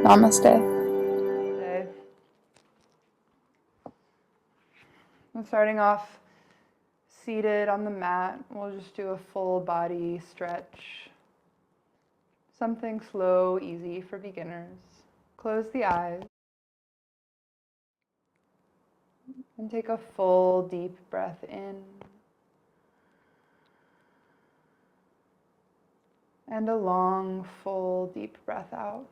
Namaste. I'm starting off seated on the mat. We'll just do a full body stretch. Something slow, easy for beginners. Close the eyes and take a full deep breath in and a long, full, deep breath out.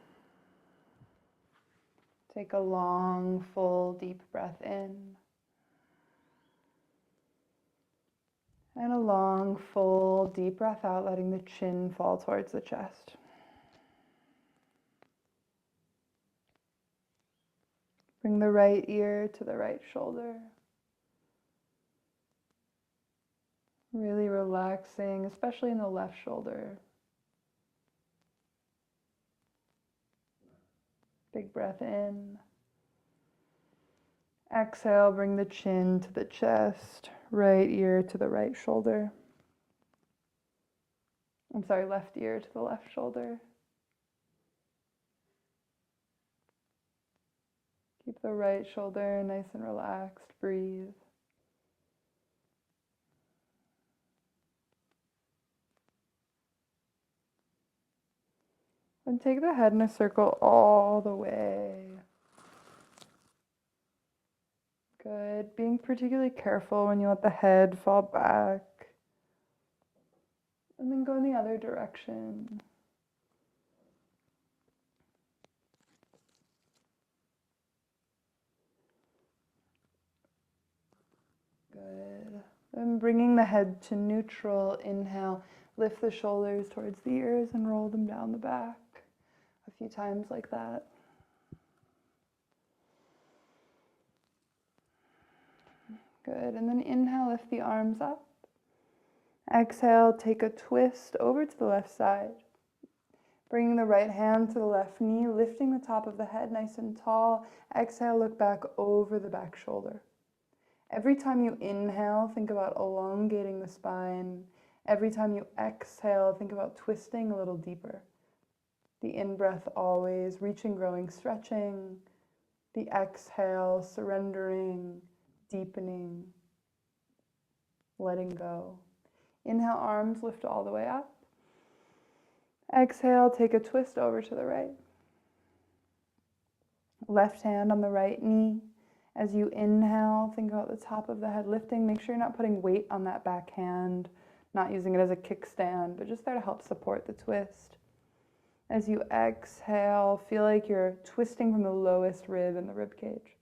Take a long, full, deep breath in and a long, full, deep breath out, letting the chin fall towards the chest. Bring the right ear to the right shoulder. Really relaxing, especially in the left shoulder. Big breath in. Exhale, bring the chin to the chest, right ear to the right shoulder. Left ear to the left shoulder. Keep the right shoulder nice and relaxed. Breathe. And take the head in a circle all the way. Good. Being particularly careful when you let the head fall back. And then go in the other direction. Good. Then bringing the head to neutral, inhale, lift the shoulders towards the ears and roll them down the back. A few times like that. Good. And then inhale, lift the arms up. Exhale, take a twist over to the left side. Bringing the right hand to the left knee, lifting the top of the head nice and tall. Exhale, look back over the back shoulder. Every time you inhale, think about elongating the spine. Every time you exhale, think about twisting a little deeper. The in-breath always reaching, growing, stretching. The exhale, surrendering, deepening, letting go. Inhale, arms lift all the way up. Exhale, take a twist over to the right. Left hand on the right knee. As you inhale, think about the top of the head lifting. Make sure you're not putting weight on that back hand, not using it as a kickstand, but just there to help support the twist. As you exhale, feel like you're twisting from the lowest rib in the rib cage.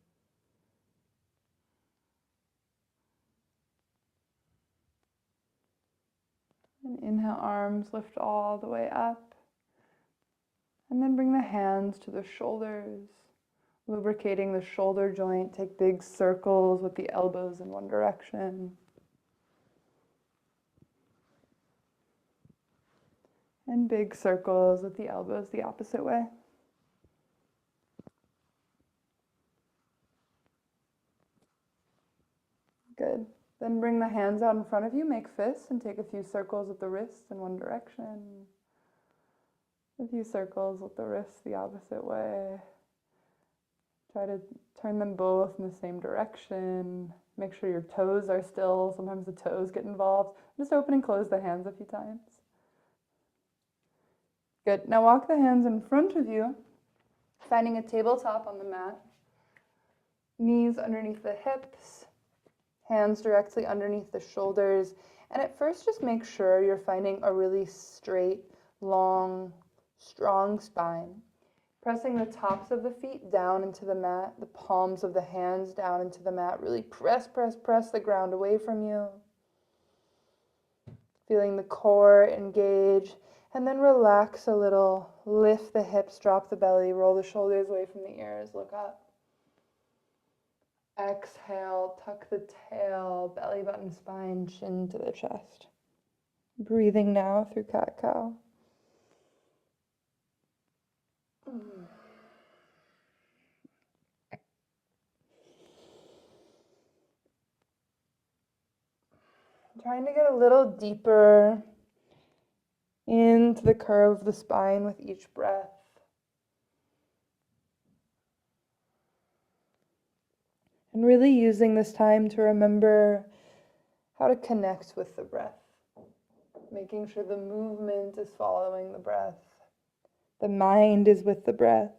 And inhale, arms lift all the way up. And then bring the hands to the shoulders, lubricating the shoulder joint. Take big circles with the elbows in one direction. And big circles with the elbows the opposite way. Good. Then bring the hands out in front of you, make fists, and take a few circles with the wrists in one direction. A few circles with the wrists the opposite way. Try to turn them both in the same direction. Make sure your toes are still. Sometimes the toes get involved. Just open and close the hands a few times. Good. Now walk the hands in front of you, finding a tabletop on the mat. Knees underneath the hips. Hands directly underneath the shoulders. And at first, just make sure you're finding a really straight, long, strong spine. Pressing the tops of the feet down into the mat, the palms of the hands down into the mat. Really press, press, press the ground away from you. Feeling the core engage. And then relax a little. Lift the hips, drop the belly, roll the shoulders away from the ears, look up. Exhale, tuck the tail, belly button, spine, chin to the chest. Breathing now through cat-cow. Trying to get a little deeper into the curve of the spine with each breath. And really using this time to remember how to connect with the breath, making sure the movement is following the breath, the mind is with the breath.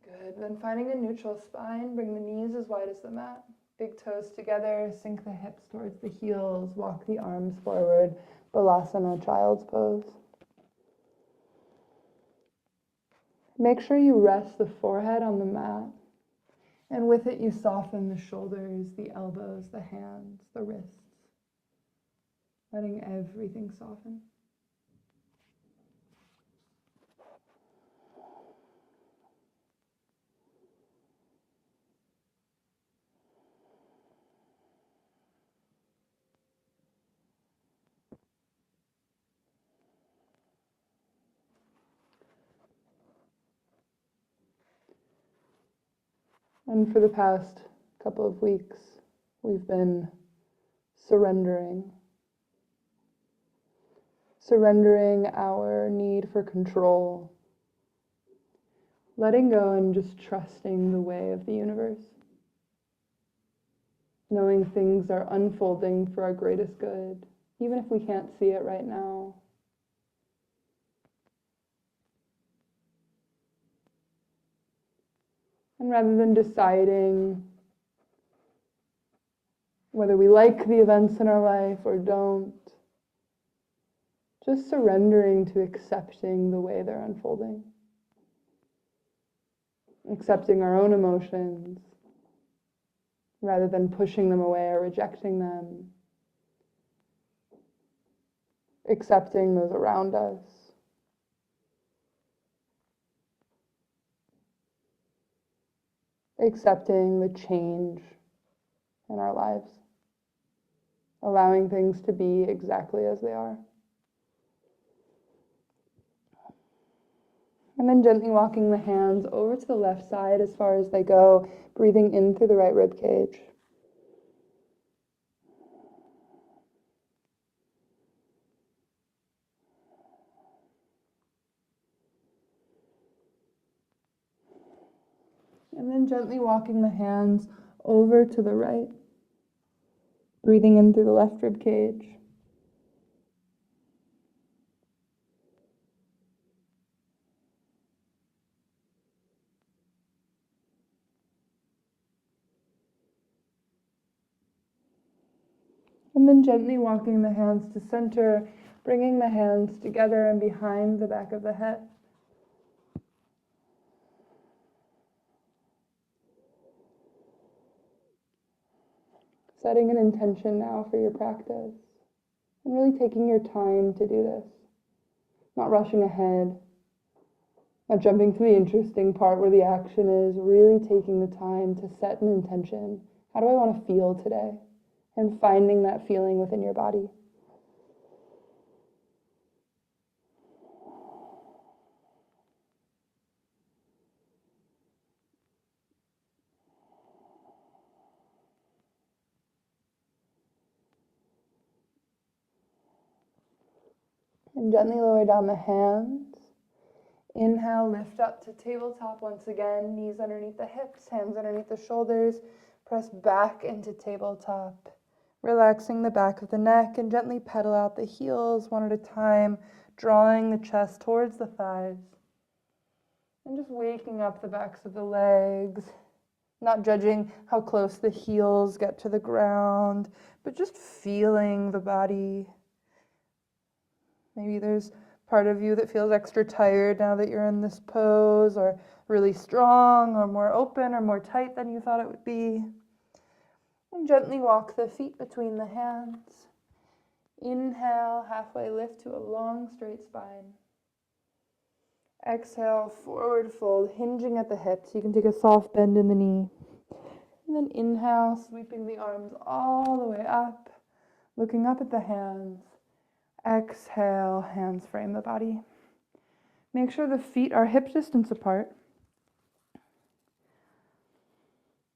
Good. Then finding a neutral spine, bring the knees as wide as the mat. Big toes together, sink the hips towards the heels, walk the arms forward, Balasana, child's pose. Make sure you rest the forehead on the mat, and with it you soften the shoulders, the elbows, the hands, the wrists, letting everything soften. And for the past couple of weeks, we've been surrendering our need for control, letting go and just trusting the way of the universe, knowing things are unfolding for our greatest good, even if we can't see it right now. And rather than deciding whether we like the events in our life or don't, just surrendering to accepting the way they're unfolding, accepting our own emotions rather than pushing them away or rejecting them, accepting those around us, accepting the change in our lives, allowing things to be exactly as they are. And then gently walking the hands over to the left side as far as they go, breathing in through the right rib cage. And then gently walking the hands over to the right, breathing in through the left rib cage. And then gently walking the hands to center, bringing the hands together and behind the back of the head. Setting an intention now for your practice, and really taking your time to do this. Not rushing ahead, not jumping to the interesting part where the action is, really taking the time to set an intention. How do I want to feel today? And finding that feeling within your body. And gently lower down the hands. Inhale, lift up to tabletop once again. Knees underneath the hips, hands underneath the shoulders. Press back into tabletop. Relaxing the back of the neck and gently pedal out the heels one at a time, drawing the chest towards the thighs. And just waking up the backs of the legs. Not judging how close the heels get to the ground, but just feeling the body. Maybe there's part of you that feels extra tired now that you're in this pose, or really strong, or more open, or more tight than you thought it would be. And gently walk the feet between the hands. Inhale, halfway lift to a long straight spine. Exhale, forward fold, hinging at the hips. You can take a soft bend in the knee. And then inhale, sweeping the arms all the way up, looking up at the hands. Exhale, hands frame the body. Make sure the feet are hip distance apart,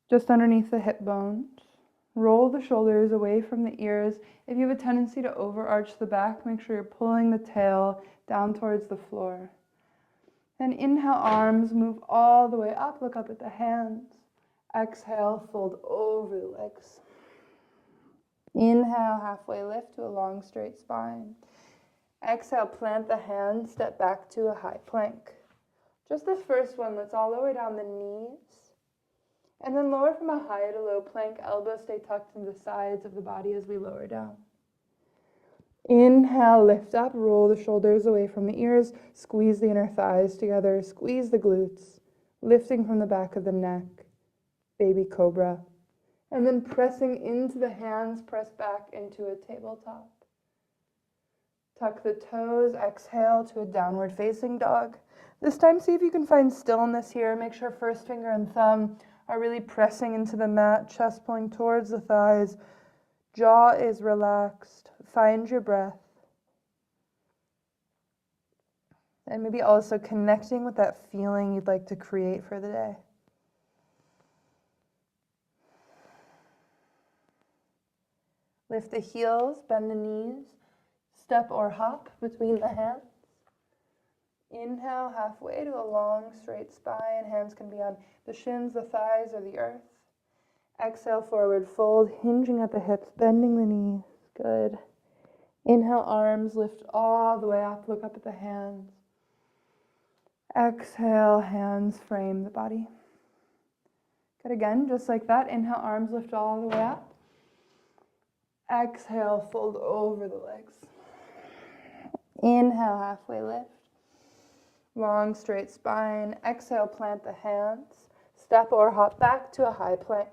just underneath the hip bones. Roll the shoulders away from the ears. If you have a tendency to overarch the back, make sure you're pulling the tail down towards the floor. Then inhale, arms move all the way up, look up at the hands. Exhale, fold over the legs. Inhale, halfway lift to a long straight spine. Exhale, plant the hands, step back to a high plank. Just this first one, let's all lower down the knees. And then lower from a high to low plank, elbows stay tucked in the sides of the body as we lower down. Inhale, lift up, roll the shoulders away from the ears, squeeze the inner thighs together, squeeze the glutes, lifting from the back of the neck, baby cobra. And then pressing into the hands, press back into a tabletop. Tuck the toes, exhale to a downward facing dog. This time, see if you can find stillness here. Make sure first finger and thumb are really pressing into the mat, chest pulling towards the thighs. Jaw is relaxed. Find your breath. And maybe also connecting with that feeling you'd like to create for the day. Lift the heels, bend the knees, step or hop between the hands. Inhale, halfway to a long, straight spine. Hands can be on the shins, the thighs, or the earth. Exhale, forward fold, hinging at the hips, bending the knees. Good. Inhale, arms lift all the way up, look up at the hands. Exhale, hands frame the body. Good, again, just like that. Inhale, arms lift all the way up. Exhale, fold over the legs. Inhale, halfway lift. Long, straight spine. Exhale, plant the hands. Step or hop back to a high plank.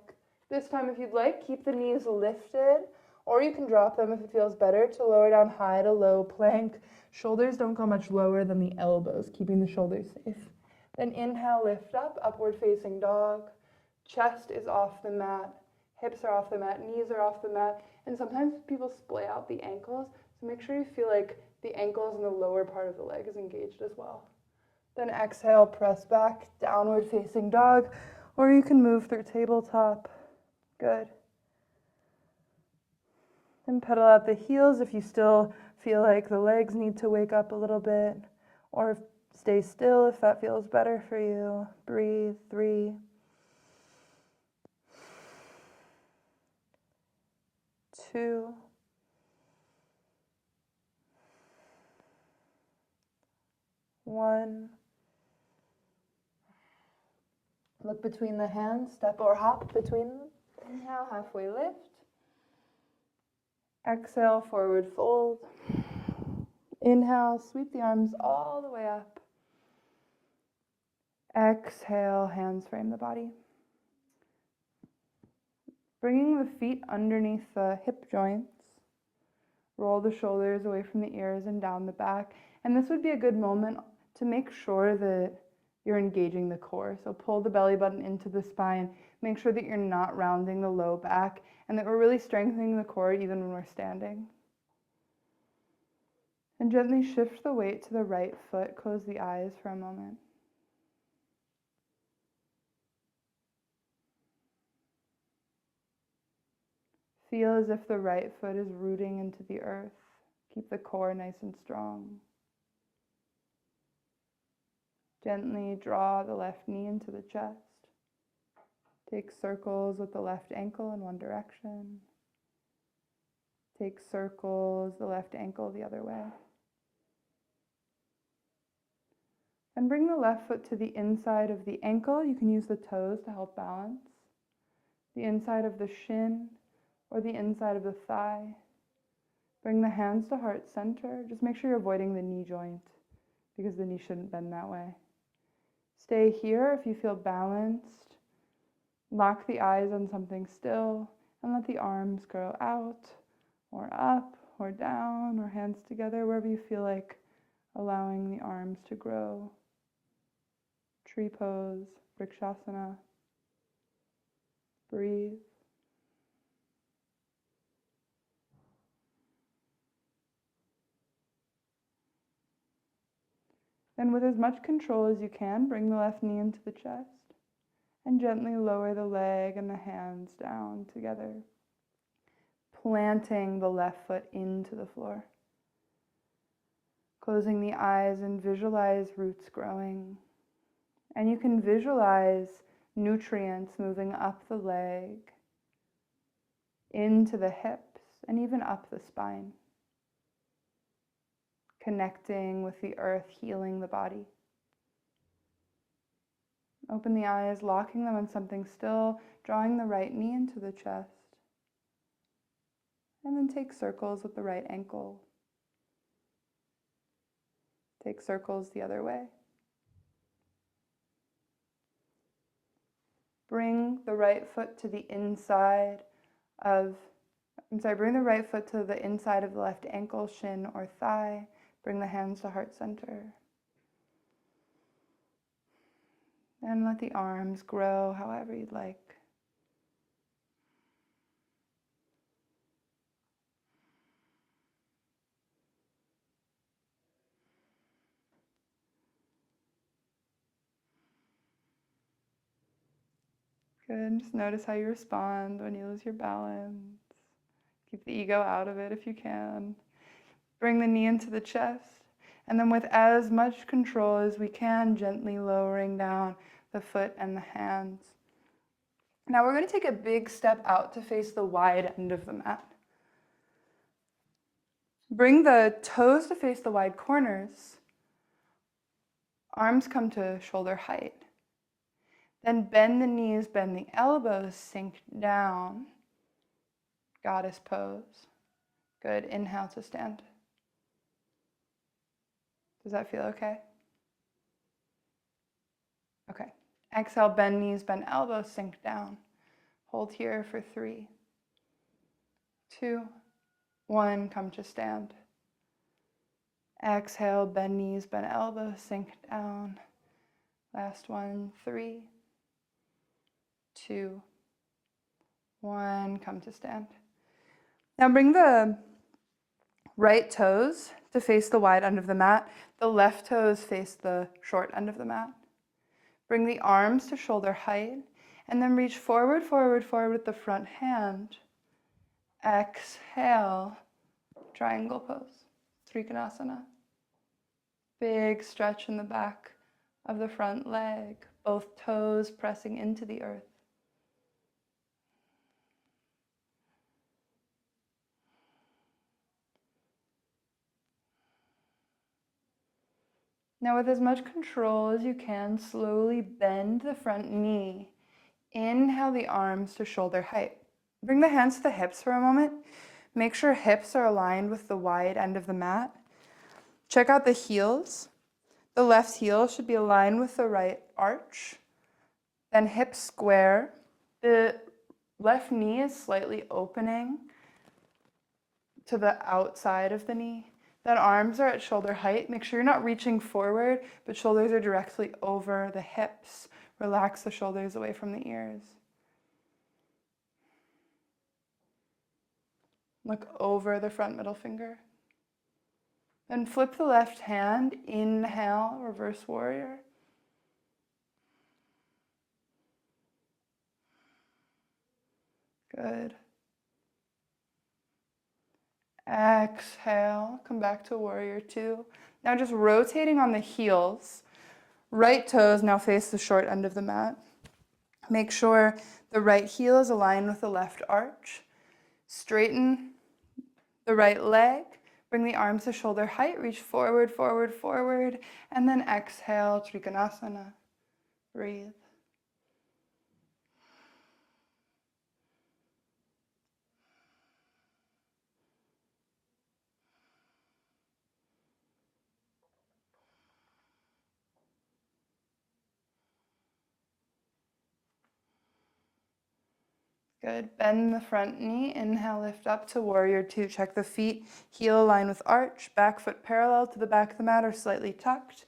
This time, if you'd like, keep the knees lifted, or you can drop them if it feels better to lower down high to low plank. Shoulders don't go much lower than the elbows, keeping the shoulders safe. Then inhale, lift up, upward facing dog. Chest is off the mat. Hips are off the mat, knees are off the mat. And sometimes people splay out the ankles, so make sure you feel like the ankles and the lower part of the leg is engaged as well. Then exhale, press back, downward facing dog, or you can move through tabletop. Good. Then pedal out the heels if you still feel like the legs need to wake up a little bit, or stay still if that feels better for you. Breathe, 3, 2, 1. Look between the hands, step or hop between them. Inhale, halfway lift. Exhale, forward fold. Inhale, sweep the arms all the way up. Exhale, hands frame the body. Bringing the feet underneath the hip joints. Roll the shoulders away from the ears and down the back. And this would be a good moment to make sure that you're engaging the core. So pull the belly button into the spine. Make sure that you're not rounding the low back and that we're really strengthening the core even when we're standing. And gently shift the weight to the right foot. Close the eyes for a moment. Feel as if the right foot is rooting into the earth. Keep the core nice and strong. Gently draw the left knee into the chest. Take circles with the left ankle in one direction. Take circles, the left ankle the other way. And bring the left foot to the inside of the ankle. You can use the toes to help balance. The inside of the shin or the inside of the thigh. Bring the hands to heart center. Just make sure you're avoiding the knee joint because the knee shouldn't bend that way. Stay here if you feel balanced. Lock the eyes on something still and let the arms grow out or up or down or hands together, wherever you feel like allowing the arms to grow. Tree pose, Vrikshasana. Breathe. Then with as much control as you can, bring the left knee into the chest and gently lower the leg and the hands down together, planting the left foot into the floor. Closing the eyes and visualize roots growing. And you can visualize nutrients moving up the leg, into the hips, and even up the spine. Connecting with the earth, healing the body. Open the eyes, locking them on something still, drawing the right knee into the chest. And then take circles with the right ankle. Take circles the other way. Bring the right foot to the inside of, bring the right foot to the inside of the left ankle, shin, or thigh. Bring the hands to heart center. And let the arms grow however you'd like. Good. Just notice how you respond when you lose your balance. Keep the ego out of it if you can. Bring the knee into the chest. And then with as much control as we can, gently lowering down the foot and the hands. Now we're going to take a big step out to face the wide end of the mat. Bring the toes to face the wide corners. Arms come to shoulder height. Then bend the knees, bend the elbows, sink down. Goddess pose. Good. Inhale to stand. Does that feel okay? Okay. Exhale, bend knees, bend elbows, sink down. Hold here for 3, 2, 1, come to stand. Exhale, bend knees, bend elbows, sink down. Last one, 3, 2, 1, come to stand. Now bring the right toes to face the wide end of the mat. The left toes face the short end of the mat. Bring the arms to shoulder height, and then reach forward, forward, forward with the front hand. Exhale, triangle pose, Trikonasana. Big stretch in the back of the front leg, both toes pressing into the earth. Now with as much control as you can, slowly bend the front knee. Inhale the arms to shoulder height. Bring the hands to the hips for a moment. Make sure hips are aligned with the wide end of the mat. Check out the heels. The left heel should be aligned with the right arch. Then hips square. The left knee is slightly opening to the outside of the knee. Then arms are at shoulder height. Make sure you're not reaching forward, but shoulders are directly over the hips. Relax the shoulders away from the ears. Look over the front middle finger. Then flip the left hand. Inhale, reverse warrior. Good. Exhale, come back to warrior 2. Now just rotating on the heels. Right toes now face the short end of the mat. Make sure the right heel is aligned with the left arch. Straighten the right leg. Bring the arms to shoulder height. Reach forward, forward, forward. And then exhale, Trikonasana. Breathe. Good. Bend the front knee. Inhale, lift up to warrior 2. Check the feet. Heel aligned with arch. Back foot parallel to the back of the mat or slightly tucked.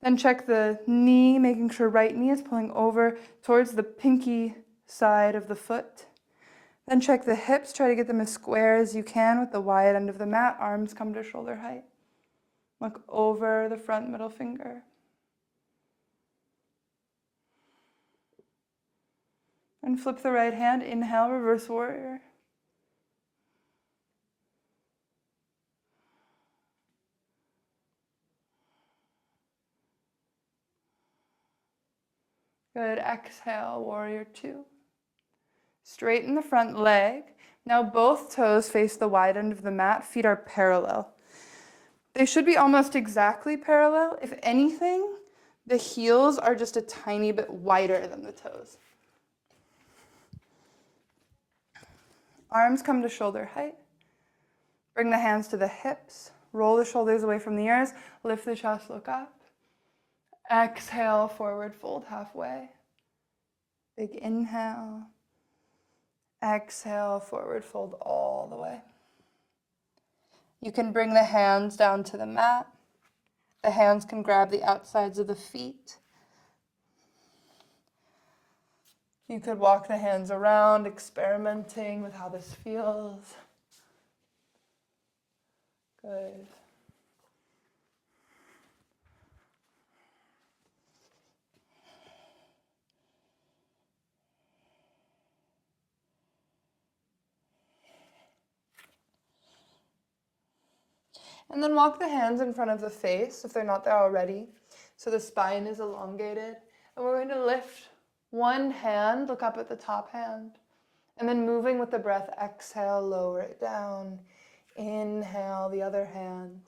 Then check the knee, making sure right knee is pulling over towards the pinky side of the foot. Then check the hips. Try to get them as square as you can with the wide end of the mat. Arms come to shoulder height. Look over the front middle finger. And flip the right hand. Inhale, reverse warrior. Good. Exhale, warrior two. Straighten the front leg. Now both toes face the wide end of the mat. Feet are parallel. They should be almost exactly parallel. If anything, the heels are just a tiny bit wider than the toes. Arms come to shoulder height. Bring the hands to the hips. Roll the shoulders away from the ears. Lift the chest, look up. Exhale, forward fold halfway. Big inhale. Exhale, forward fold all the way. You can bring the hands down to the mat. The hands can grab the outsides of the feet. You could walk the hands around, experimenting with how this feels. Good. And then walk the hands in front of the face if they're not there already. So the spine is elongated. And we're going to lift one hand, look up at the top hand. And then moving with the breath, exhale, lower it down. Inhale, the other hand.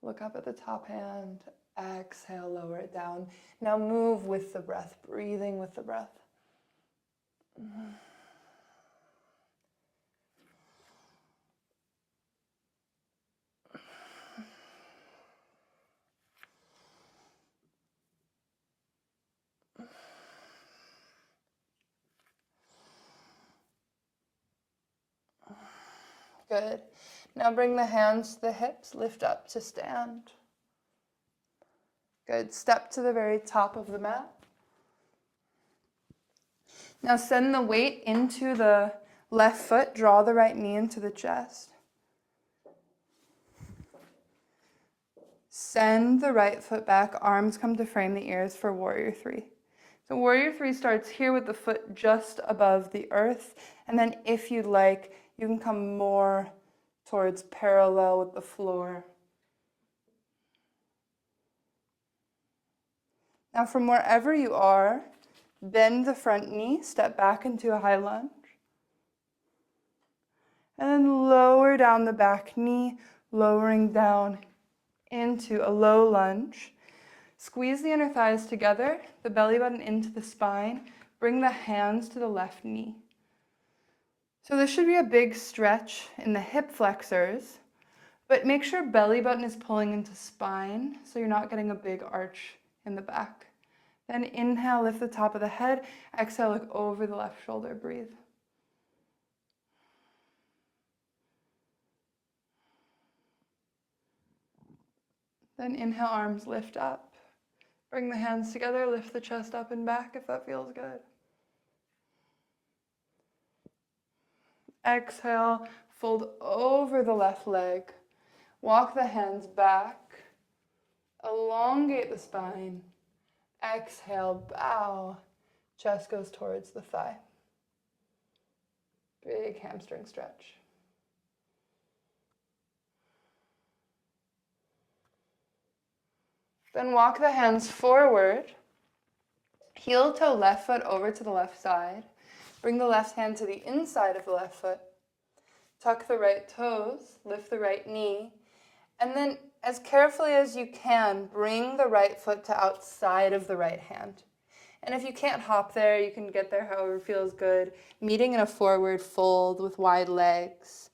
Look up at the top hand. Exhale, lower it down. Now move with the breath, breathing with the breath. Good. Now bring the hands to the hips, lift up to stand. Good. Step to the very top of the mat. Now send the weight into the left foot, draw the right knee into the chest. Send the right foot back, arms come to frame the ears for warrior three. So warrior three starts here with the foot just above the earth, and then if you'd like, you can come more towards parallel with the floor. Now from wherever you are, bend the front knee, step back into a high lunge. And then lower down the back knee, lowering down into a low lunge. Squeeze the inner thighs together, the belly button into the spine. Bring the hands to the left knee. So this should be a big stretch in the hip flexors, but make sure belly button is pulling into spine so you're not getting a big arch in the back. Then inhale, lift the top of the head. Exhale, look over the left shoulder, breathe. Then inhale, arms lift up. Bring the hands together, lift the chest up and back if that feels good. Exhale, fold over the left leg. Walk the hands back. Elongate the spine. Exhale, bow. Chest goes towards the thigh. Big hamstring stretch. Then walk the hands forward. Heel toe left foot over to the left side. Bring the left hand to the inside of the left foot. Tuck the right toes, lift the right knee, and then as carefully as you can, bring the right foot to outside of the right hand. And if you can't hop there, you can get there however feels good, meeting in a forward fold with wide legs.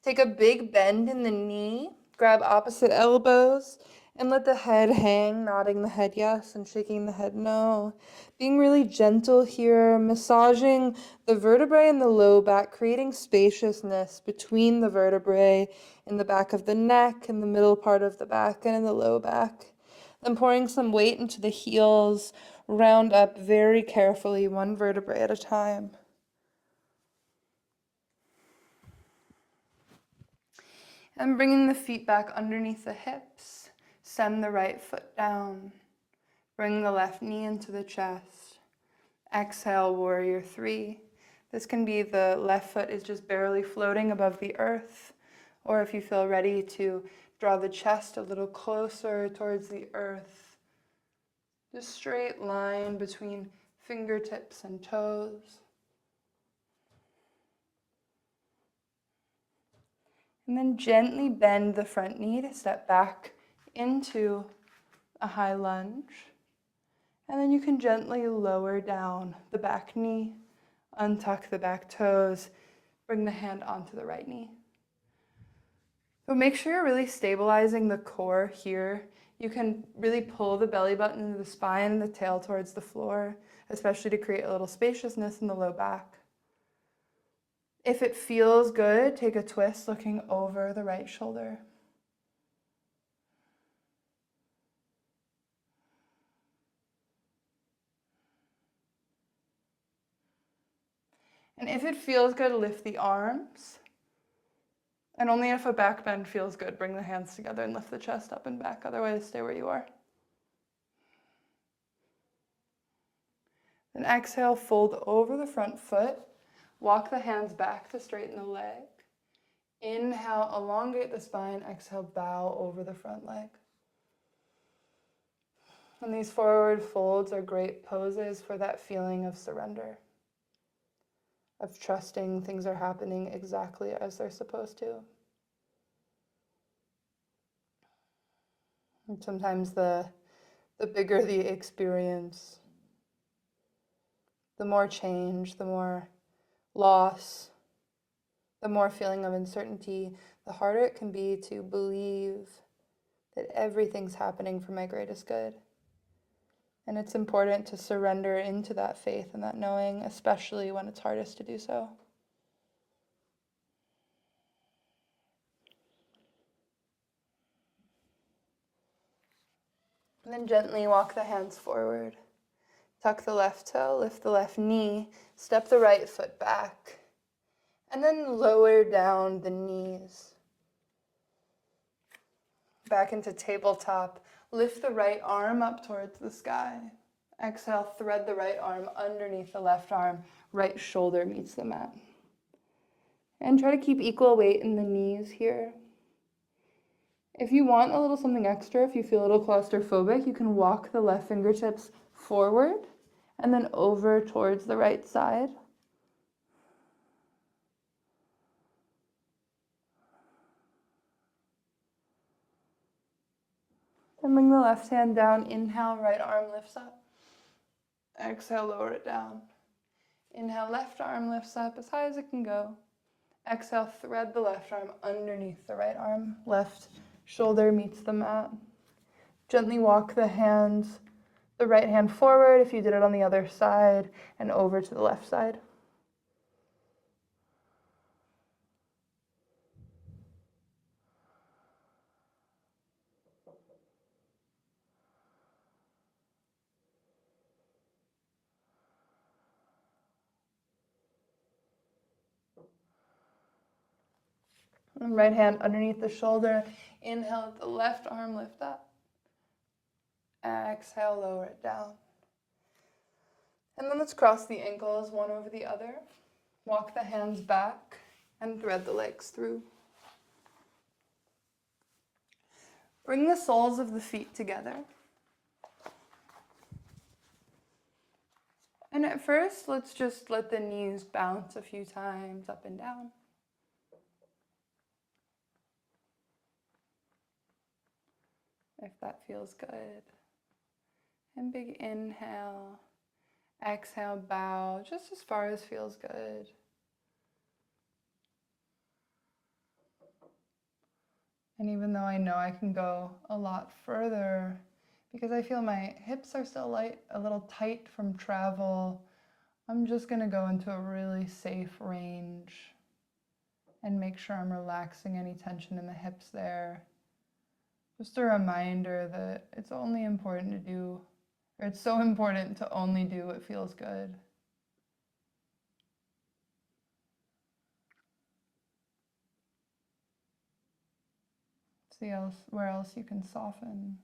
Take a big bend in the knee, grab opposite elbows, and let the head hang, nodding the head yes and shaking the head no. Being really gentle here, massaging the vertebrae in the low back, creating spaciousness between the vertebrae in the back of the neck, in the middle part of the back, and in the low back. Then pouring some weight into the heels, round up very carefully, one vertebrae at a time. And bringing the feet back underneath the hips. Send the right foot down. Bring the left knee into the chest. Exhale, warrior three. This can be the left foot is just barely floating above the earth, or if you feel ready to draw the chest a little closer towards the earth. Just straight line between fingertips and toes. And then gently bend the front knee to step back into a high lunge. And then you can gently lower down the back knee, untuck the back toes, bring the hand onto the right knee. So make sure you're really stabilizing the core here. You can really pull the belly button into the spine and the tail towards the floor, especially to create a little spaciousness in the low back. If it feels good, take a twist looking over the right shoulder. And if it feels good, lift the arms. And only if a back bend feels good, bring the hands together and lift the chest up and back. Otherwise, stay where you are. Then exhale, fold over the front foot. Walk the hands back to straighten the leg. Inhale, elongate the spine. Exhale, bow over the front leg. And these forward folds are great poses for that feeling of surrender, of trusting things are happening exactly as they're supposed to. And sometimes the bigger the experience, the more change, the more loss, the more feeling of uncertainty, the harder it can be to believe that everything's happening for my greatest good. And it's important to surrender into that faith and that knowing, especially when it's hardest to do so. And then gently walk the hands forward. Tuck the left toe, lift the left knee, step the right foot back, and then lower down the knees. Back into tabletop. Lift the right arm up towards the sky. Exhale, thread the right arm underneath the left arm. Right shoulder meets the mat. And try to keep equal weight in the knees here. If you want a little something extra, if you feel a little claustrophobic, you can walk the left fingertips forward and then over towards the right side. Then bring the left hand down. Inhale, right arm lifts up. Exhale, lower it down. Inhale, left arm lifts up as high as it can go. Exhale, thread the left arm underneath the right arm. Left shoulder meets the mat. Gently walk the hands, the right hand forward if you did it on the other side, and over to the left side. And right hand underneath the shoulder. Inhale, let the left arm lift up. Exhale, lower it down. And then let's cross the ankles one over the other. Walk the hands back and thread the legs through. Bring the soles of the feet together. And at first, let's just let the knees bounce a few times up and down. If that feels good. And big inhale. Exhale, bow just as far as feels good. And even though I know I can go a lot further, because I feel my hips are still a little tight from travel, I'm just going to go into a really safe range and make sure I'm relaxing any tension in the hips there. Just a reminder that it's only important to do, or it's so important to only do what feels good. See where else you can soften.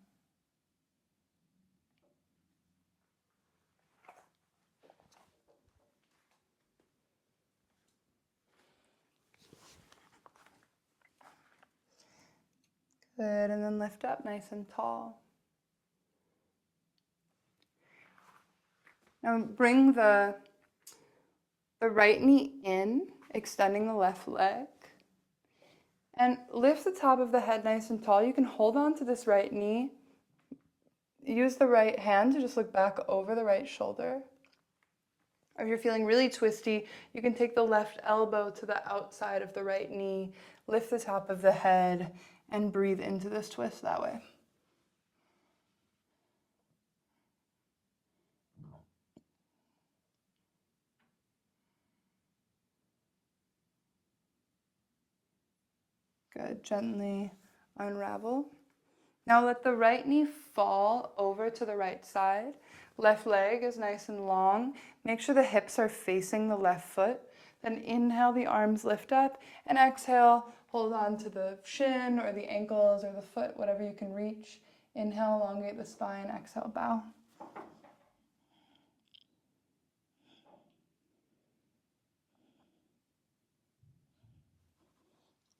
Good, and then lift up nice and tall. Now bring the right knee in, extending the left leg. And lift the top of the head nice and tall. You can hold on to this right knee. Use the right hand to just look back over the right shoulder. Or if you're feeling really twisty, you can take the left elbow to the outside of the right knee, lift the top of the head, and breathe into this twist that way. Good. Gently unravel. Now let the right knee fall over to the right side. Left leg is nice and long. Make sure the hips are facing the left foot. Then inhale, the arms lift up, and exhale, hold on to the shin or the ankles or the foot, whatever you can reach. Inhale, elongate the spine. Exhale, bow.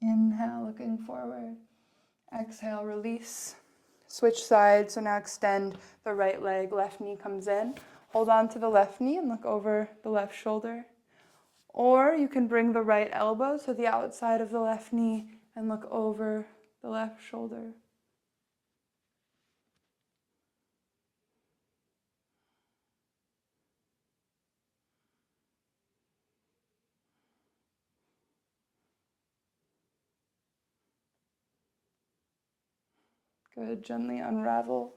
Inhale, looking forward. Exhale, release. Switch sides, so now extend the right leg, left knee comes in. Hold on to the left knee and look over the left shoulder. Or you can bring the right elbow to the outside of the left knee and look over the left shoulder. Good, gently unravel.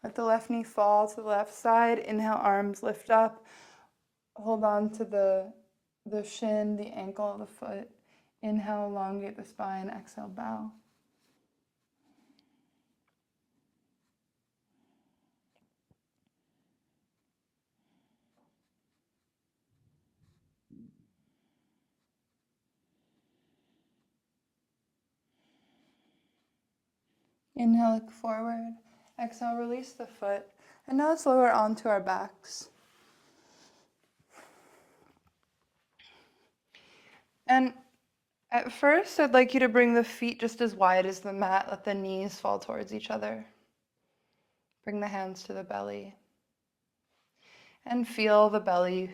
Let the left knee fall to the left side. Inhale, arms lift up. Hold on to the shin, the ankle, the foot. Inhale, elongate the spine. Exhale, bow. Inhale, look forward. Exhale, release the foot. And now let's lower onto our backs. And at first, I'd like you to bring the feet just as wide as the mat. Let the knees fall towards each other. Bring the hands to the belly. And feel the belly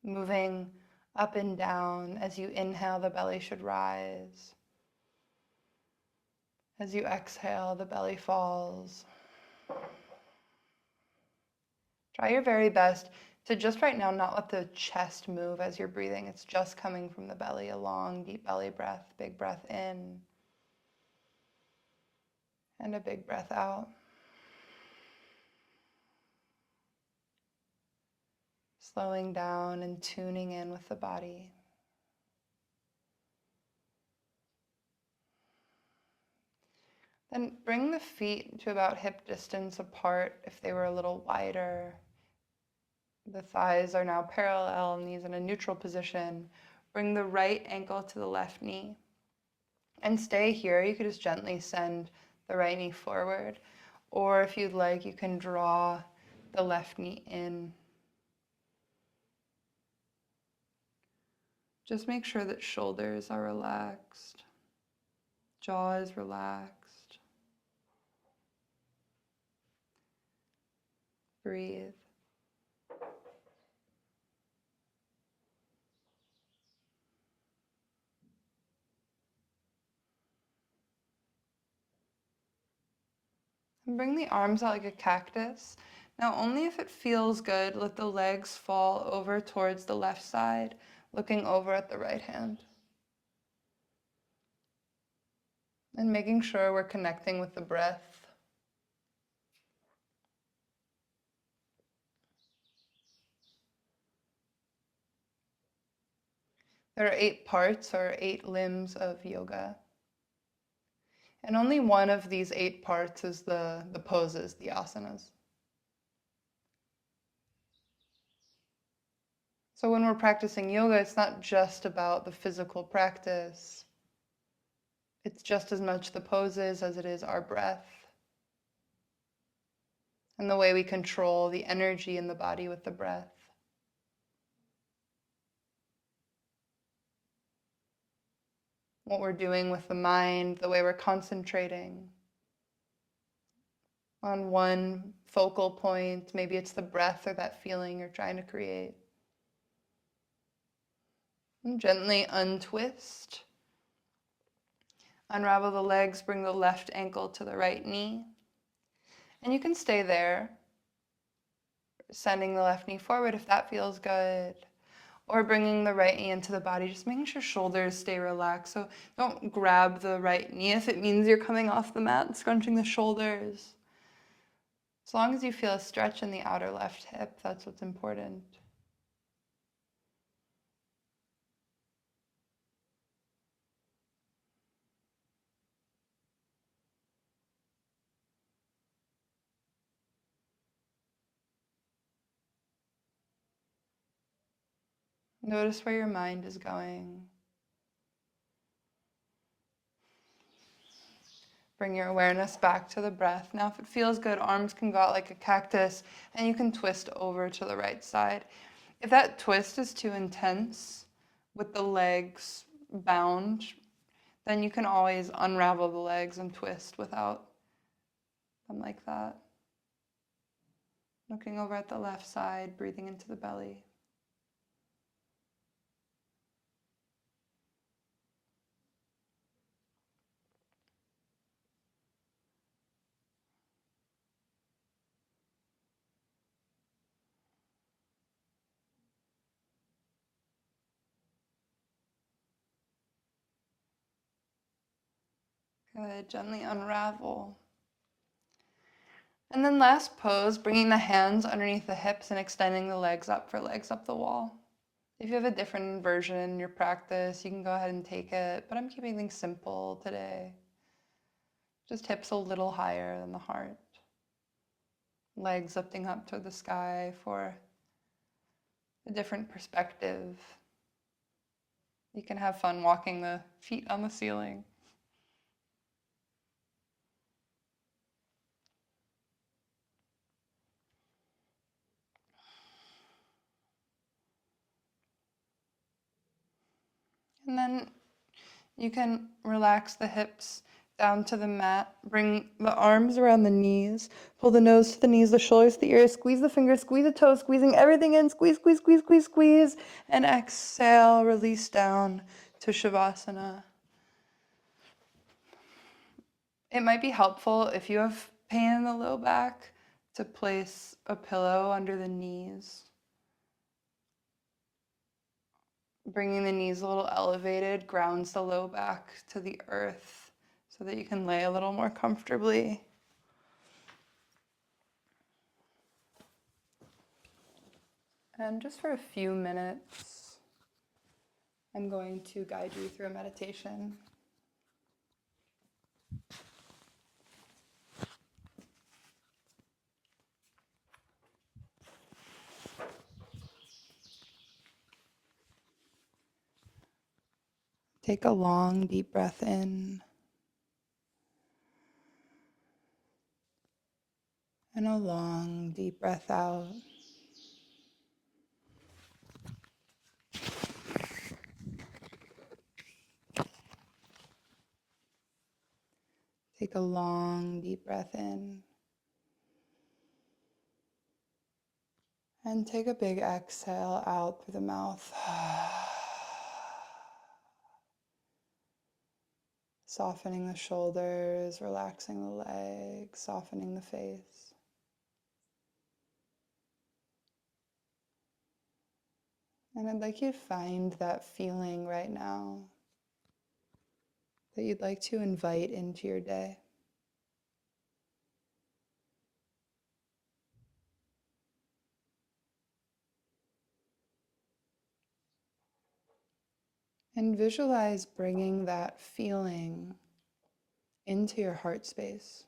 moving up and down. As you inhale, the belly should rise. As you exhale, the belly falls. Try your very best to just right now not let the chest move as you're breathing. It's just coming from the belly, a long, deep belly breath, big breath in, and a big breath out. Slowing down and tuning in with the body. Then bring the feet to about hip distance apart if they were a little wider. The thighs are now parallel, knees in a neutral position. Bring the right ankle to the left knee. And stay here. You could just gently send the right knee forward. Or if you'd like, you can draw the left knee in. Just make sure that shoulders are relaxed. Jaw is relaxed. Breathe. And bring the arms out like a cactus. Now, only if it feels good, let the legs fall over towards the left side, looking over at the right hand. And making sure we're connecting with the breath. There are 8 parts or 8 limbs of yoga. And only one of these 8 parts is the poses, the asanas. So when we're practicing yoga, it's not just about the physical practice. It's just as much the poses as it is our breath and the way we control the energy in the body with the breath. What we're doing with the mind, the way we're concentrating. on one focal point. Maybe it's the breath or that feeling you're trying to create. And gently untwist. Unravel the legs, bring the left ankle to the right knee. And you can stay there, sending the left knee forward if that feels good. Or bringing the right knee into the body, just making sure shoulders stay relaxed. So don't grab the right knee if it means you're coming off the mat and scrunching the shoulders. As long as you feel a stretch in the outer left hip, that's what's important. Notice where your mind is going. Bring your awareness back to the breath. Now, if it feels good, arms can go out like a cactus, and you can twist over to the right side. If that twist is too intense with the legs bound, then you can always unravel the legs and twist without them like that. Looking over at the left side, breathing into the belly. Good, gently unravel. And then last pose, bringing the hands underneath the hips and extending the legs up for legs up the wall. If you have a different version in your practice, you can go ahead and take it, but I'm keeping things simple today. Just hips a little higher than the heart. Legs lifting up toward the sky for a different perspective. You can have fun walking the feet on the ceiling. And then you can relax the hips down to the mat. Bring the arms around the knees. Pull the nose to the knees, the shoulders to the ears. Squeeze the fingers, squeeze the toes, squeezing everything in. Squeeze, squeeze, squeeze, squeeze, squeeze. And exhale, release down to Shavasana. It might be helpful if you have pain in the low back to place a pillow under the knees. Bringing the knees a little elevated grounds the low back to the earth so that you can lay a little more comfortably. And just for a few minutes, I'm going to guide you through a meditation. Take a long, deep breath in and a long, deep breath out. Take a long, deep breath in and take a big exhale out through the mouth. Softening the shoulders, relaxing the legs, softening the face. And I'd like you to find that feeling right now that you'd like to invite into your day. And visualize bringing that feeling into your heart space.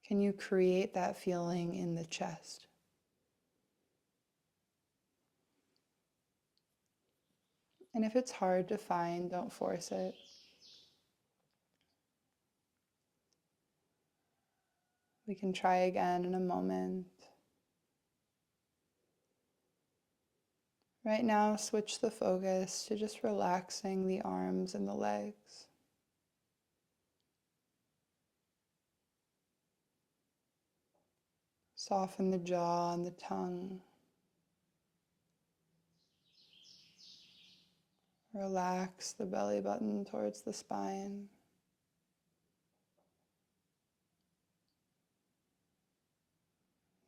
Can you create that feeling in the chest? And if it's hard to find, don't force it. We can try again in a moment. Right now, switch the focus to just relaxing the arms and the legs. Soften the jaw and the tongue. Relax the belly button towards the spine.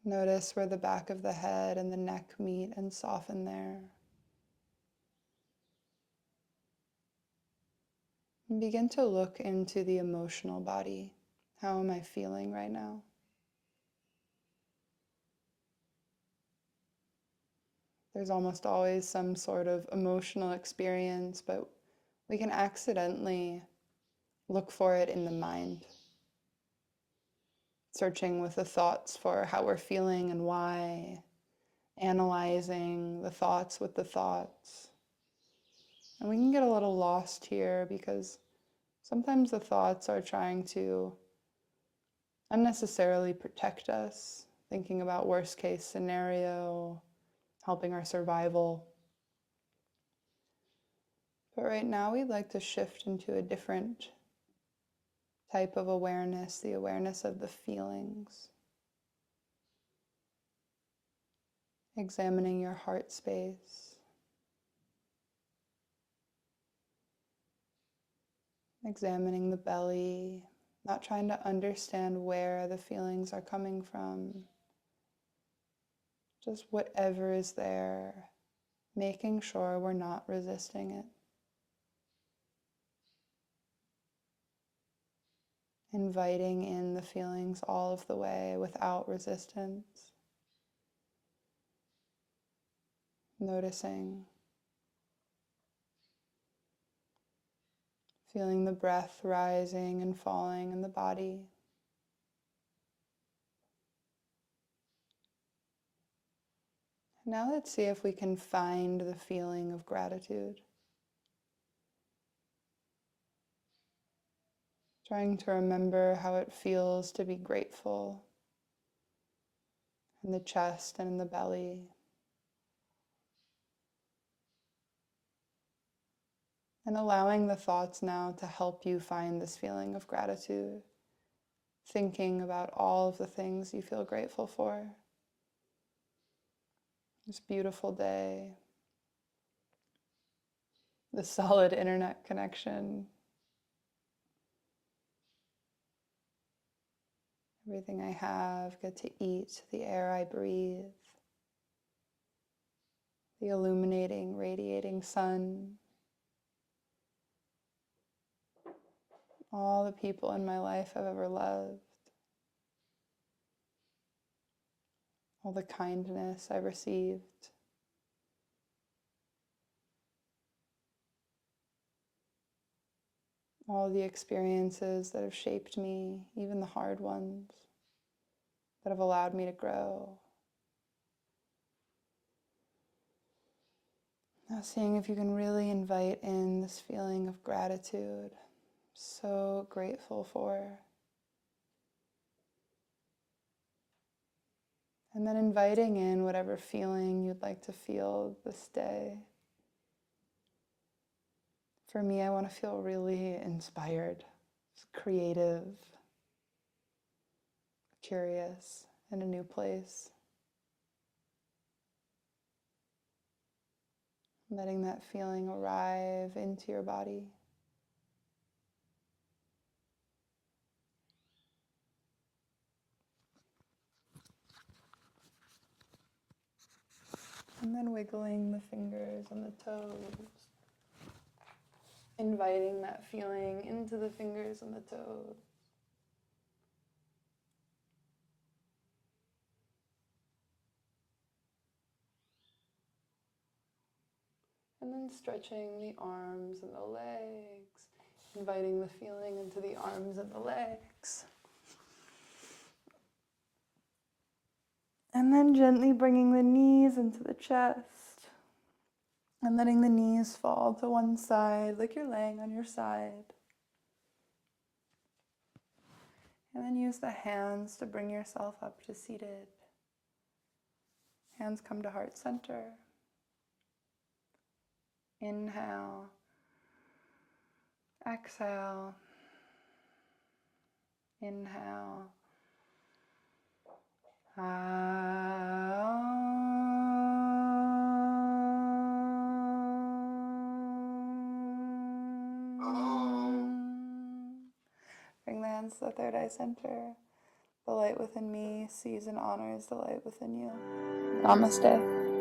Notice where the back of the head and the neck meet and soften there. And begin to look into the emotional body. How am I feeling right now? There's almost always some sort of emotional experience, but we can accidentally look for it in the mind, searching with the thoughts for how we're feeling and why, analyzing the thoughts with the thoughts. And we can get a little lost here because sometimes the thoughts are trying to unnecessarily protect us, thinking about worst case scenario, helping our survival. But right now we'd like to shift into a different type of awareness, the awareness of the feelings. Examining your heart space. Examining the belly, not trying to understand where the feelings are coming from. Just whatever is there, making sure we're not resisting it. Inviting in the feelings all of the way without resistance. Noticing. Feeling the breath rising and falling in the body. Now let's see if we can find the feeling of gratitude. Trying to remember how it feels to be grateful in the chest and in the belly. And allowing the thoughts now to help you find this feeling of gratitude. Thinking about all of the things you feel grateful for. This beautiful day. The solid internet connection. Everything I have, get to eat, the air I breathe. The illuminating, radiating sun. All the people in my life I've ever loved. All the kindness I've received. All the experiences that have shaped me, even the hard ones, that have allowed me to grow. Now seeing if you can really invite in this feeling of gratitude. So grateful for. And then inviting in whatever feeling you'd like to feel this day. For me, I want to feel really inspired, creative, curious, in a new place. Letting that feeling arrive into your body. And then wiggling the fingers and the toes. Inviting that feeling into the fingers and the toes. And then stretching the arms and the legs. Inviting the feeling into the arms and the legs. And then gently bringing the knees into the chest. And letting the knees fall to one side like you're laying on your side. And then use the hands to bring yourself up to seated. Hands come to heart center. Inhale. Exhale. Inhale. Bring the hands to the third eye center. The light within me sees and honors the light within you. Namaste.